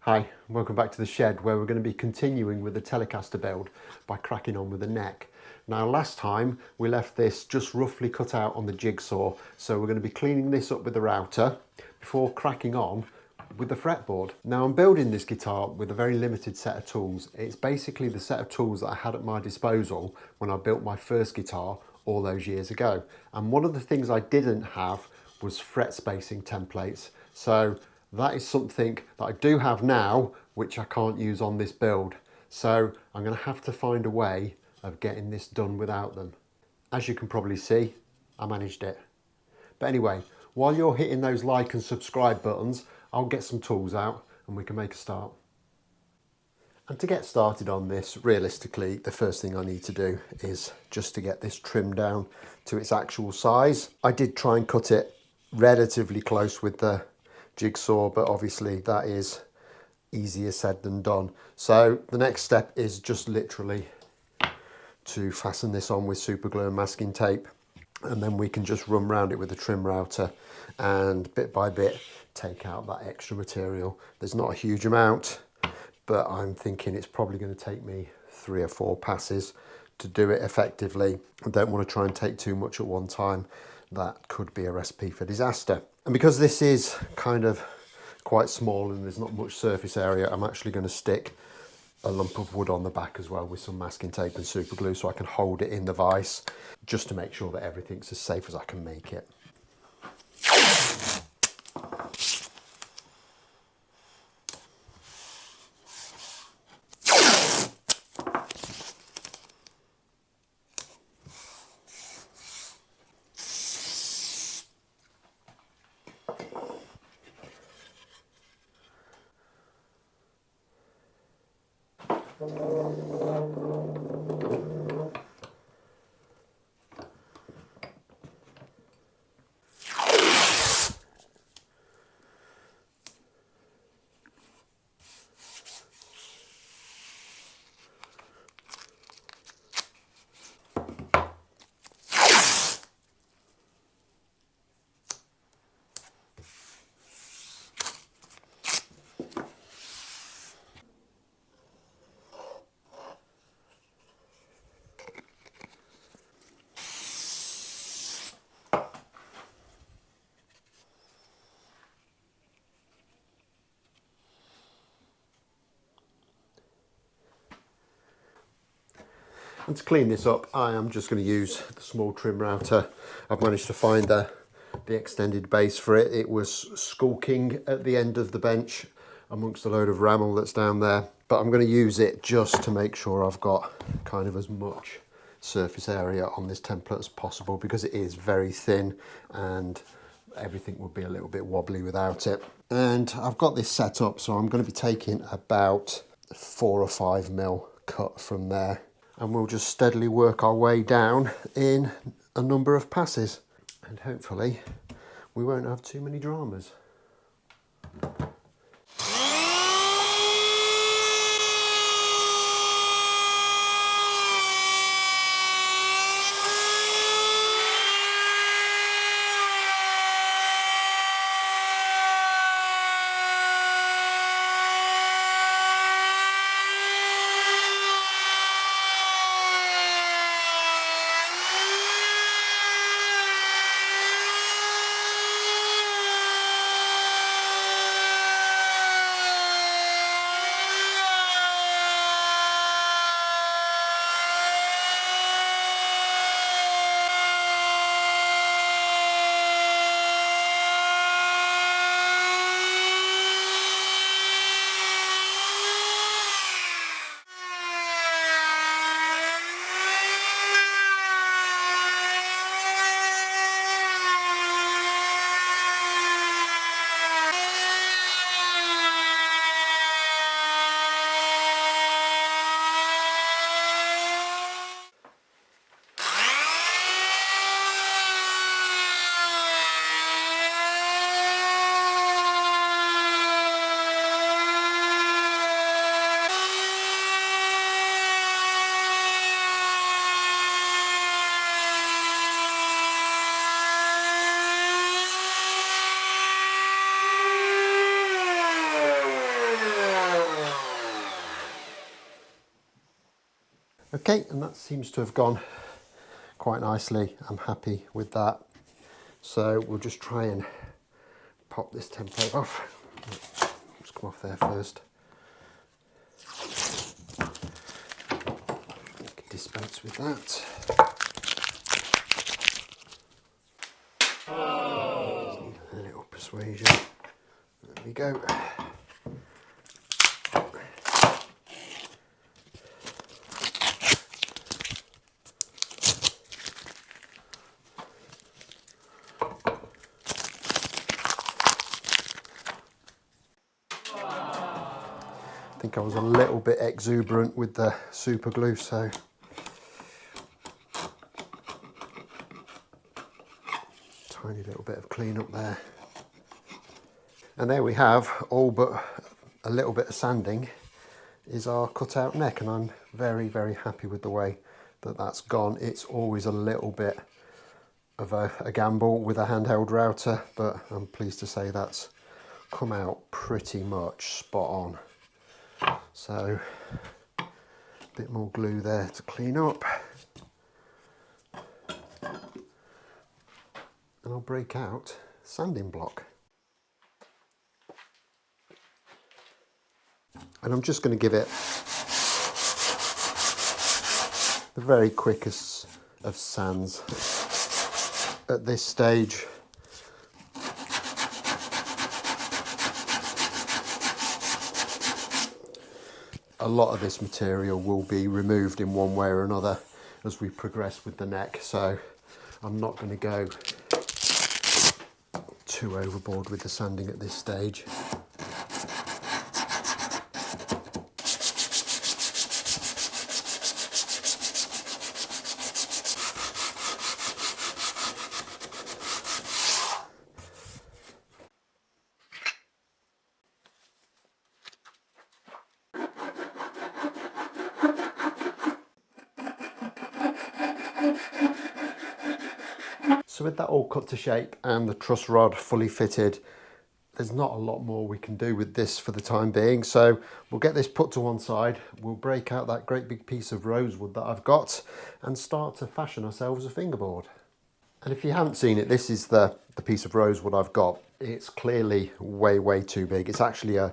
Hi, welcome back to the shed where we're going to be continuing with the Telecaster build by cracking on with the neck. Now last time we left this just roughly cut out on the jigsaw, so we're going to be cleaning this up with the router before cracking on with the fretboard. Now I'm building this guitar with a very limited set of tools. It's basically the set of tools that I had at my disposal when I built my first guitar all those years ago. And one of the things I didn't have was fret spacing templates. So that is something that I do have now, which I can't use on this build. So I'm going to have to find a way of getting this done without them. As you can probably see, I managed it. But anyway, while you're hitting those like and subscribe buttons, I'll get some tools out and we can make a start. And to get started on this, realistically, the first thing I need to do is just to get this trimmed down to its actual size. I did try and cut it relatively close with the jigsaw, but obviously that is easier said than done. So the next step is just literally to fasten this on with super glue and masking tape, and then we can just run around it with the trim router and bit by bit take out that extra material. There's not a huge amount, but I'm thinking it's probably going to take me 3 or 4 passes to do it effectively. I don't want to try and take too much at one time. That could be a recipe for disaster. And because this is kind of quite small and there's not much surface area, I'm actually going to stick a lump of wood on the back as well with some masking tape and super glue so I can hold it in the vise, just to make sure that everything's as safe as I can make it. And to clean this up, I am just going to use the small trim router. I've managed to find the extended base for it. It was skulking at the end of the bench amongst a load of ramel that's down there. But I'm going to use it just to make sure I've got kind of as much surface area on this template as possible, because it is very thin and everything would be a little bit wobbly without it. And I've got this set up, so I'm going to be taking about 4 or 5 mil cut from there. And we'll just steadily work our way down in a number of passes. And hopefully we won't have too many dramas. Okay, and that seems to have gone quite nicely. I'm happy with that. So we'll just try and pop this template off. Just come off there first. We can dispense with that. Just need a little persuasion. There we go. I think I was a little bit exuberant with the super glue, so tiny little bit of cleanup there. And there we have, all but a little bit of sanding, is our cutout neck, and I'm very, very happy with the way that that's gone. It's always a little bit of a gamble with a handheld router, but I'm pleased to say that's come out pretty much spot on. So a bit more glue there to clean up, and I'll break out sanding block. And I'm just going to give it the very quickest of sands at this stage. A lot of this material will be removed in one way or another as we progress with the neck, so I'm not going to go too overboard with the sanding at this stage. So with that all cut to shape and the truss rod fully fitted, there's not a lot more we can do with this for the time being. So we'll get this put to one side, we'll break out that great big piece of rosewood that I've got and start to fashion ourselves a fingerboard. And if you haven't seen it, this is the piece of rosewood I've got. It's clearly way too big. It's actually a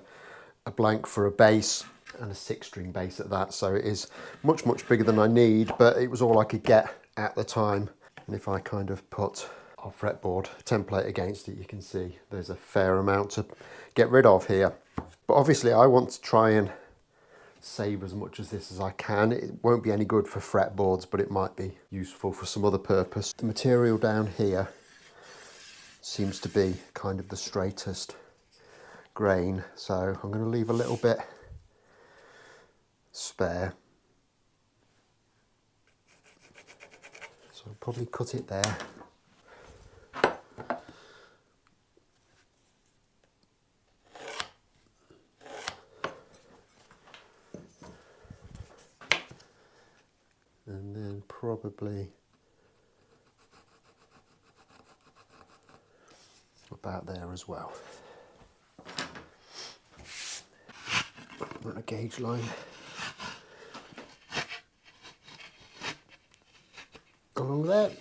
blank for a bass, and a 6-string bass at that, so it is much bigger than I need, but it was all I could get at the time. And if I kind of put our fretboard template against it, you can see there's a fair amount to get rid of here. But obviously I want to try and save as much of this as I can. It won't be any good for fretboards, but it might be useful for some other purpose. The material down here seems to be kind of the straightest grain, so I'm going to leave a little bit spare. So I'll probably cut it there. And then probably about there as well. Run a gauge line along there.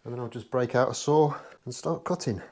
And then I'll just break out a saw and start cutting.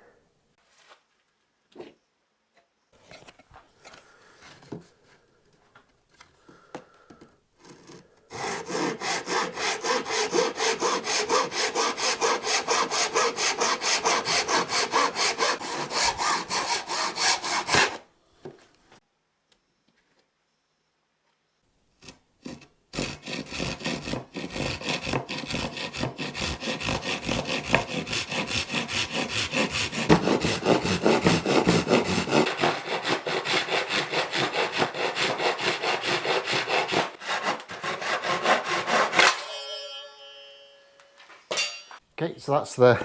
Okay, so that's the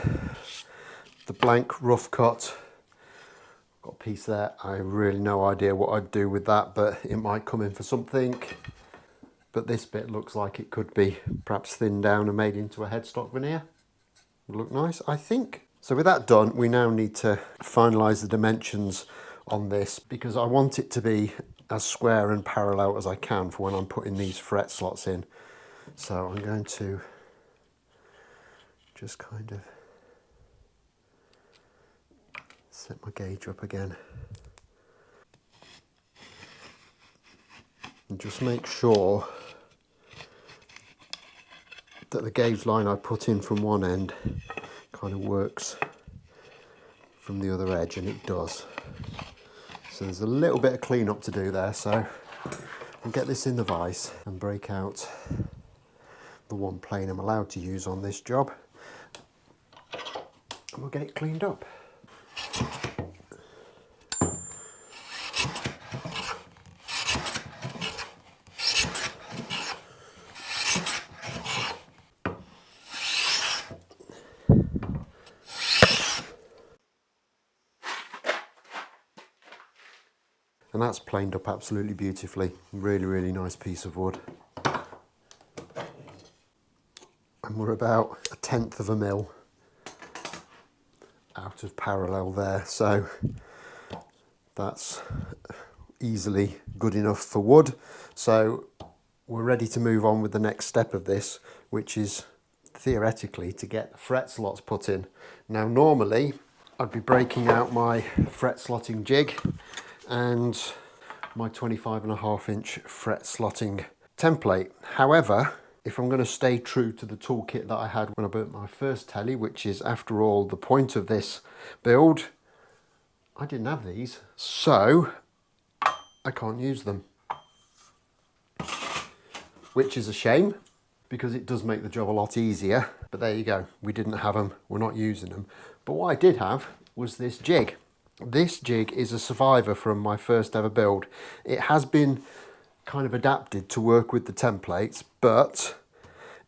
blank rough cut. Got a piece there. I have really no idea what I'd do with that, but it might come in for something. But this bit looks like it could be perhaps thinned down and made into a headstock veneer. Would look nice, I think. So with that done, we now need to finalise the dimensions on this, because I want it to be as square and parallel as I can for when I'm putting these fret slots in. So I'm going to just kind of set my gauge up again. And just make sure that the gauge line I put in from one end kind of works from the other edge, and it does. So there's a little bit of cleanup to do there, so I'll get this in the vise and break out the one plane I'm allowed to use on this job, and we'll get it cleaned up. And that's planed up absolutely beautifully. Really, really nice piece of wood. And we're about 1/10 of a mil out of parallel there, so that's easily good enough for wood. So we're ready to move on with the next step of this, which is theoretically to get the fret slots put in. Now normally I'd be breaking out my fret slotting jig and my 25.5-inch fret slotting template. However, if I'm going to stay true to the toolkit that I had when I built my first telly, which is after all the point of this build, I didn't have these, so I can't use them. Which is a shame, because it does make the job a lot easier. But there you go, we didn't have them, we're not using them. But what I did have was this jig. This jig is a survivor from my first ever build. It has been kind of adapted to work with the templates, but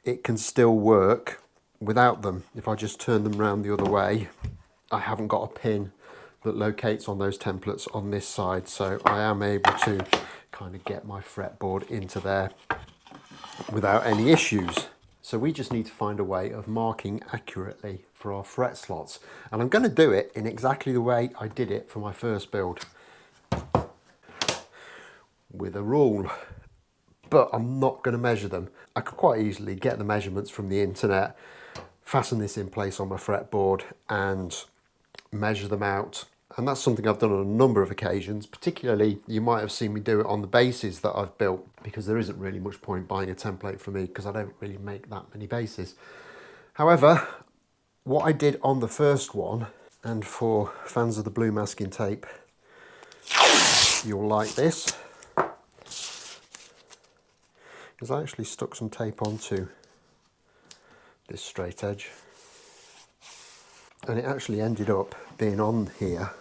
it can still work without them. If I just turn them around the other way, I haven't got a pin that locates on those templates on this side, so I am able to kind of get my fretboard into there without any issues. So we just need to find a way of marking accurately for our fret slots, and I'm going to do it in exactly the way I did it for my first build, with a rule. But I'm not going to measure them. I could quite easily get the measurements from the internet, fasten this in place on my fretboard and measure them out. And that's something I've done on a number of occasions. Particularly, you might have seen me do it on the bases that I've built, because there isn't really much point buying a template from me because I don't really make that many bases. However, what I did on the first one, and for fans of the blue masking tape, you'll like this, is I actually stuck some tape onto this straight edge, and it actually ended up being on here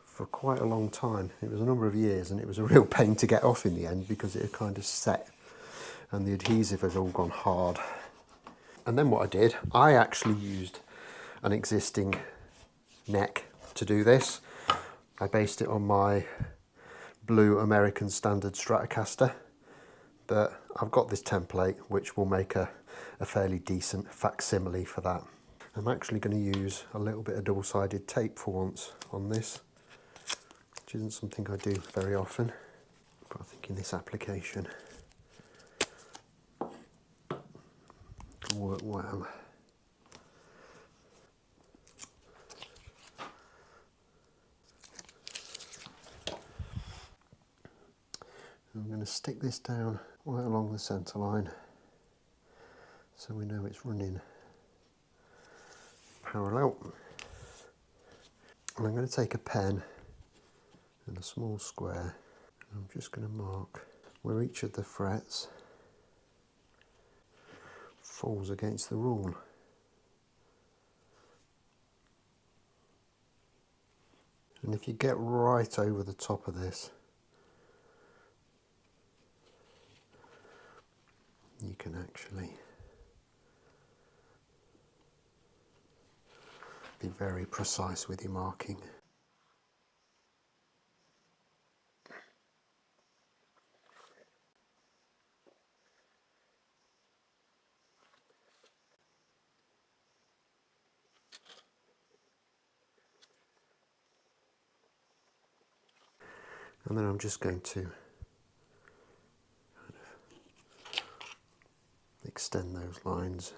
for quite a long time. It was a number of years, and it was a real pain to get off in the end because it had kind of set and the adhesive has all gone hard. And then what I did, I actually used an existing neck to do this. I based it on my blue American Standard Stratocaster, but I've got this template which will make a fairly decent facsimile for that. I'm actually going to use a little bit of double-sided tape for once on this, which isn't something I do very often, but I think in this application it'll work well. I'm going to stick this down right along the centre line so we know it's running parallel. And I'm going to take a pen and a small square, and I'm just going to mark where each of the frets falls against the rule. And if you get right over the top of this, you can actually be very precise with your marking. And then I'm just going to kind of extend those lines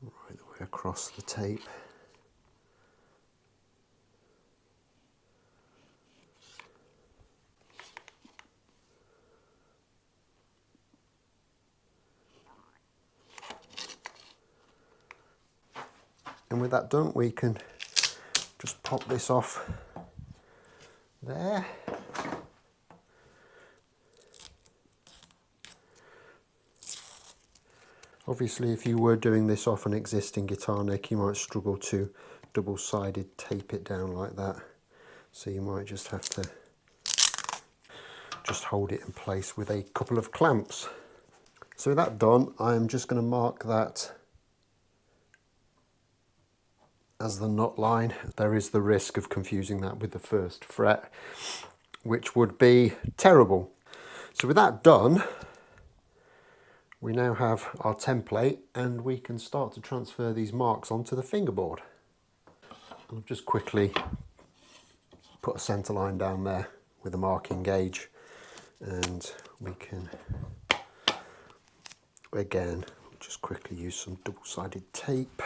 right the way across the tape. And with that done, we can just pop this off there. Obviously, if you were doing this off an existing guitar neck, you might struggle to double-sided tape it down like that. So you might just have to just hold it in place with a couple of clamps. So with that done, I'm just going to mark that as the nut line. There is the risk of confusing that with the first fret, which would be terrible. So with that done, we now have our template and we can start to transfer these marks onto the fingerboard. And I've just quickly put a centre line down there with a marking gauge, and we can again just quickly use some double-sided tape.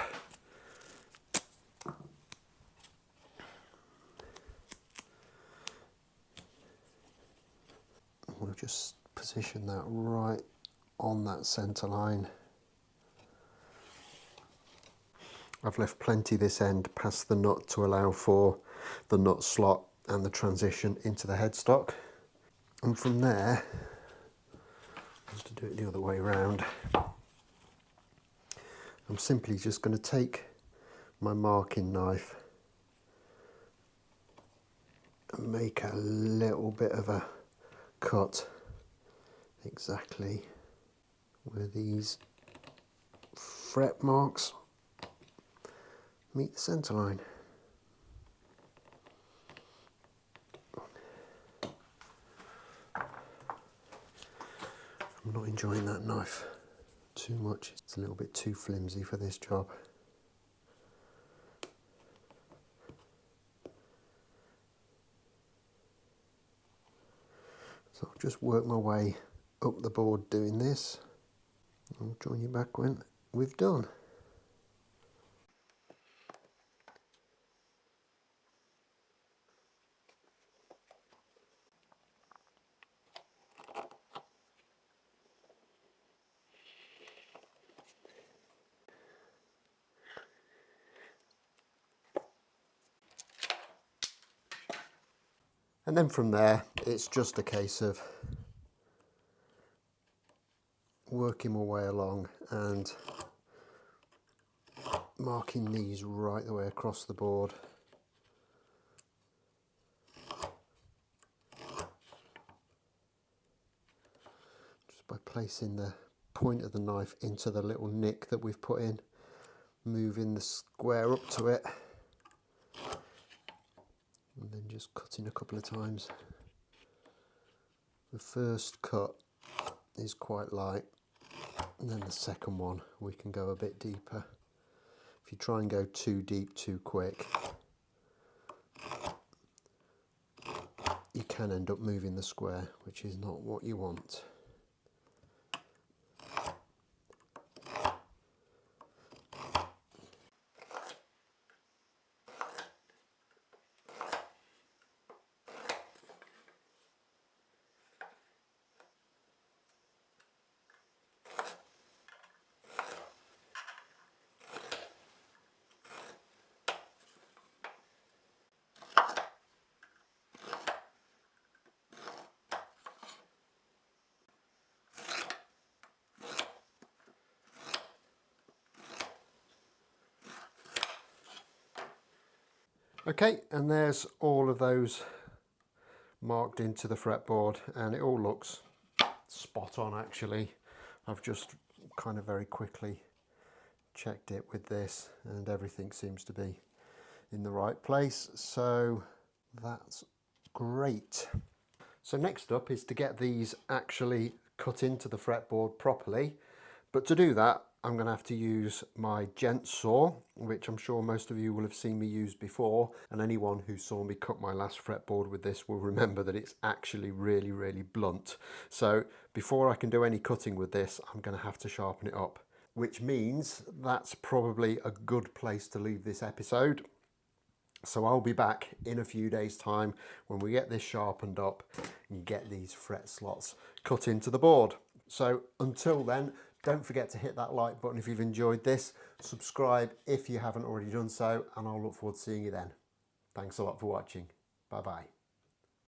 We'll just position that right on that centre line. I've left plenty this end past the nut to allow for the nut slot and the transition into the headstock. And from there, I have to do it the other way around. I'm simply just going to take my marking knife and make a little bit of a cut exactly where these fret marks meet the centre line. I'm not enjoying that knife too much. It's a little bit too flimsy for this job. So I'll just work my way up the board doing this. I'll join you back when we've done. And then from there, it's just a case of working my way along and marking these right the way across the board. Just by placing the point of the knife into the little nick that we've put in, moving the square up to it, and then just cutting a couple of times. The first cut is quite light, and then the second one we can go a bit deeper. If you try and go too deep too quick, you can end up moving the square, which is not what you want. Okay, and there's all of those marked into the fretboard, and it all looks spot on actually. I've just kind of very quickly checked it with this and everything seems to be in the right place, so that's great. So next up is to get these actually cut into the fretboard properly, but to do that I'm going to have to use my gent saw, which I'm sure most of you will have seen me use before, and anyone who saw me cut my last fretboard with this will remember that it's actually really, really blunt. So before I can do any cutting with this, I'm going to have to sharpen it up, which means that's probably a good place to leave this episode. So I'll be back in a few days' time when we get this sharpened up and get these fret slots cut into the board. So until then, don't forget to hit that like button if you've enjoyed this, subscribe if you haven't already done so, and I'll look forward to seeing you then. Thanks a lot for watching. Bye bye.